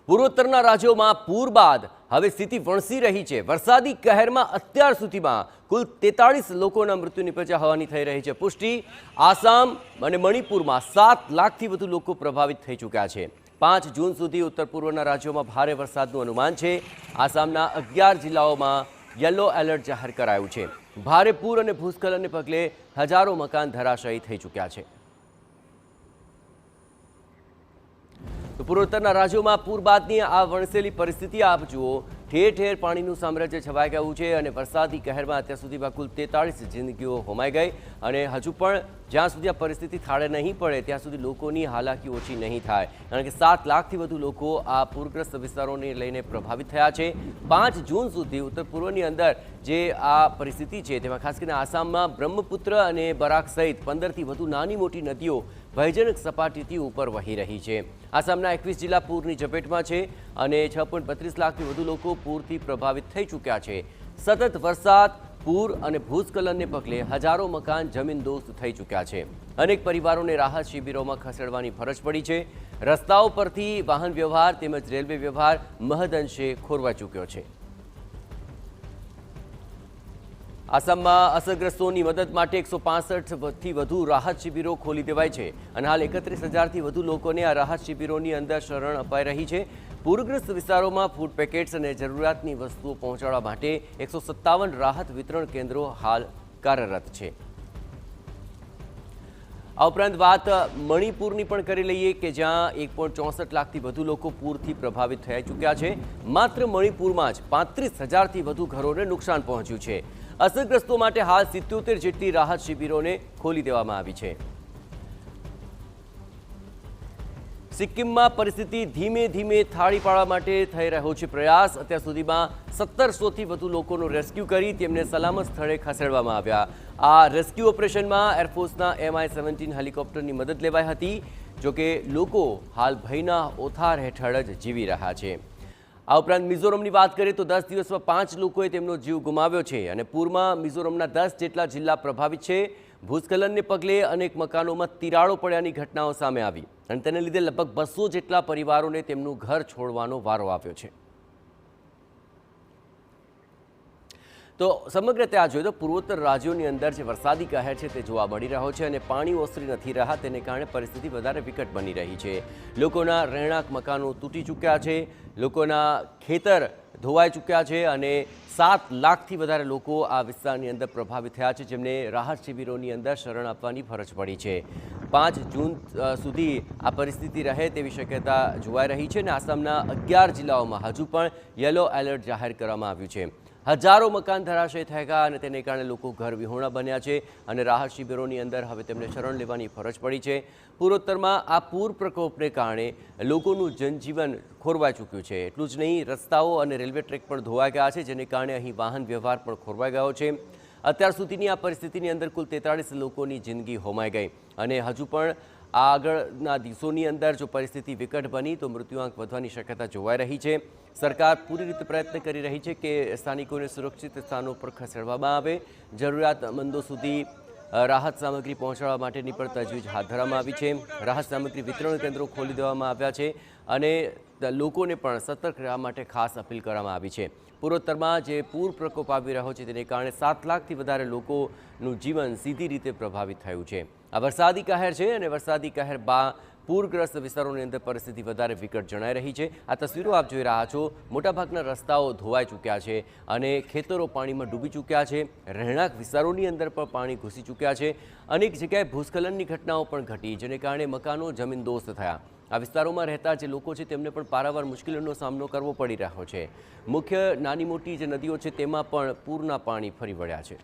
પૂર્વોત્તરના રાજ્યોમાં પૂર બાદ હવે સ્થિતિ વણસી રહી છે। વરસાદી કહેરમાં અત્યાર સુધીમાં કુલ 43 લોકોના મૃત્યુ નિપજ્યા હોવાની થઈ રહી છે પુષ્ટિ। આસામ અને મણિપુરમાં 7 લાખથી વધુ લોકો પ્રભાવિત થઈ ચૂક્યા છે। 5 જૂન સુધી ઉત્તર પૂર્વના રાજ્યોમાં ભારે વરસાદનું અનુમાન છે। આસામના 11 જિલ્લાઓમાં યલો એલર્ટ જાહેર કરાયું છે। ભારે પૂર અને ભૂસ્ખલનને પગલે હજારો મકાન ધરાશાયી થઈ ચૂક્યા છે। તો પૂર્વોત્તરના રાજ્યોમાં પૂર બાદની આ વણસેલી પરિસ્થિતિ આપ જુઓ। ઠેર ઠેર પાણીનું સામ્રાજ્ય છવાઈ ગયું છે અને વરસાદી કહેરમાં અત્યાર સુધીમાં કુલ 43 જિંદગીઓ હોમાઈ ગઈ અને હજુ પણ જ્યાં સુધી આ પરિસ્થિતિ થાળે નહીં પડે ત્યાં સુધી લોકોની હાલાકી ઓછી નહીં થાય, કારણ કે 7 લાખથી વધુ લોકો આ પૂરગ્રસ્ત વિસ્તારોને લઈને પ્રભાવિત થયા છે। 5 જૂન સુધી ઉત્તર પૂર્વની અંદર જે આ પરિસ્થિતિ છે તેમાં ખાસ કરીને આસામમાં બ્રહ્મપુત્ર અને બરાક સહિત 15થી વધુ નાની મોટી નદીઓ ભયજનક સપાટીથી ઉપર વહી રહી છે। આસામના 21 જિલ્લા પૂરની ઝપેટમાં છે અને 6.32 લાખથી વધુ લોકો પૂરથી પ્રભાવિત થઈ ચૂક્યા છે। સતત વરસાદ, પૂર અને ભૂસ્ખલનને પગલે હજારો મકાન જમીનદોસ્ત થઈ ચૂક્યા છે। અનેક પરિવારોને રાહત શિબિરોમાં ખસેડવાની ફરજ પડી છે। રસ્તાઓ પરથી વાહન વ્યવહાર તેમજ રેલવે વ્યવહાર મહદઅંશે ખોરવાઈ ચૂક્યો છે। આસામમાં અસરગ્રસ્તોની મદદ માટે 165થી વધુ રાહત શિબિરો ખોલી દેવાઈ છે અને હાલ 31,000થી વધુ લોકોને આ રાહત શિબિરોની અંદર શરણ અપાઈ રહી છે। પૂરગ્રસ્ત વિસ્તારોમાં ફૂડ પેકેટ્સ અને જરૂરિયાતની વસ્તુઓ પહોંચાડવા માટે 157 રાહત વિતરણ કેન્દ્રો હાલ કાર્યરત છે। આ ઉપરાંત વાત મણિપુરની પણ કરી લઈએ કે જ્યાં 1.64 લાખથી વધુ લોકો પૂરથી પ્રભાવિત થઈ ચૂક્યા છે। માત્ર મણિપુરમાં જ 35,000થી વધુ ઘરોને નુકસાન પહોંચ્યું છે। અસરગ્રસ્તો માટે હાલ 77 જેટલી રાહત શિબિરોને ખોલી દેવામાં આવી છે। સિક્કિમમાં પરિસ્થિતિ ધીમે ધીમે થાળી પાડવા માટે થઈ રહ્યો છે પ્રયાસ। અત્યાર સુધીમાં 1700થી વધુ લોકોનું રેસ્ક્યુ કરી તેમને સલામત સ્થળે ખસેડવામાં આવ્યા। આ રેસ્ક્યુ ઓપરેશનમાં એરફોર્સના MI-17 હેલિકોપ્ટરની મદદ લેવાઈ હતી। જોકે લોકો હાલ ભયના ઓથાર હેઠળ જ જીવી રહ્યા છે। આ ઉપરાંત મિઝોરમની વાત કરીએ તો 10 દિવસમાં 5 લોકોએ તેમનો જીવ ગુમાવ્યો છે અને પૂરમાં મિઝોરમના 10 જેટલા જિલ્લા પ્રભાવિત છે। ભૂસ્ખલનને પગલે અનેક મકાનોમાં તિરાડો પડ્યાની ઘટનાઓ સામે આવી અને તેને લીધે લગભગ 200 જેટલા પરિવારોને તેમનું ઘર છોડવાનો વારો આવ્યો છે। તો સમગ્ર રીતે આ જોઈએ તો પૂર્વોત્તર રાજ્યોની અંદર જે વરસાદી કહેર છે તે જોવા મળી રહ્યો છે અને પાણી ઓસરી નથી રહ્યા તેને કારણે પરિસ્થિતિ વધારે વિકટ બની રહી છે। લોકોના રહેણાંક મકાનો તૂટી ચૂક્યા છે, લોકોના ખેતર ધોવાઈ ચૂક્યા છે અને 7 લાખથી વધારે લોકો આ વિસ્તારની અંદર પ્રભાવિત થયા છે જેમને રાહત શિબિરોની અંદર શરણ આપવાની ફરજ પડી છે। 5 જૂન સુધી આ પરિસ્થિતિ રહે તેવી શક્યતા જોવાઈ રહી છે અને આસામના 11 જિલ્લાઓમાં હજુ પણ યલો એલર્ટ જાહેર કરવામાં આવ્યું છે। હજારો મકાન ધરાશય થઈ ગયા અને તેને કારણે લોકો ઘર વિહોણા બન્યા છે અને રાહત શિબિરોની અંદર હવે તેમને શરણ લેવાની ફરજ પડી છે। પૂર્વોત્તરમાં આ પૂર પ્રકોપને કારણે લોકોનું જનજીવન ખોરવાઈ ચૂક્યું છે। એટલું જ નહીં, રસ્તાઓ અને રેલવે ટ્રેક પણ ધોવાઈ ગયા છે જેને કારણે અહીં વાહન વ્યવહાર પણ ખોરવાઈ ગયો છે। અત્યાર સુધીની આ પરિસ્થિતિની અંદર કુલ 43 લોકોની જિંદગી હોમાઈ ગઈ અને હજુ પણ આગળના દિવસોની અંદર જો પરિસ્થિતિ વિકટ બની તો મૃત્યુઆંક વધવાની શક્યતા જોવાઈ રહી છે। સરકાર પૂરી રીતે પ્રયત્ન કરી રહી છે કે સ્થાનિકોને સુરક્ષિત સ્થાનો પર ખસેડવામાં આવે, જરૂરિયાતમંદો સુધી રાહત સામગ્રી પહોંચાડવા માટેની પણ તજવીજ હાથ ધરવામાં આવી છે। રાહત સામગ્રી વિતરણ કેન્દ્રો ખોલી દેવામાં આવ્યા છે અને લોકોને પણ સતર્ક રહેવા માટે ખાસ અપીલ કરવામાં આવી છે। પૂર્વોત્તરમાં જે પૂર પ્રકોપ આવી રહ્યો છે તેને કારણે 7 લાખથી વધારે લોકોનું જીવન સીધી રીતે પ્રભાવિત થયું છે। આ વરસાદી કહેર છે અને વરસાદી કહેર બાદ પૂરગ્રસ્ત વિસ્તારોની અંદર પરિસ્થિતિ વધારે વિકટ જણાઈ રહી છે। આ તસવીરો આપ જોઈ રહ્યા છો। મોટાભાગના રસ્તાઓ ધોવાઈ ચૂક્યા છે અને ખેતરો પાણીમાં ડૂબી ચૂક્યા છે। રહેણાંક વિસ્તારોની અંદર પણ પાણી ઘૂસી ચૂક્યા છે। અનેક જગ્યાએ ભૂસ્ખલનની ઘટનાઓ પણ ઘટી જેને કારણે મકાનો જમીનદોસ્ત થયા। આ વિસ્તારોમાં રહેતા જે લોકો છે તેમને પણ પારાવાર મુશ્કેલીઓનો સામનો કરવો પડી રહ્યો છે। મુખ્ય નાની મોટી જે નદીઓ છે તેમાં પણ પૂરના પાણી ફરી વળ્યા છે।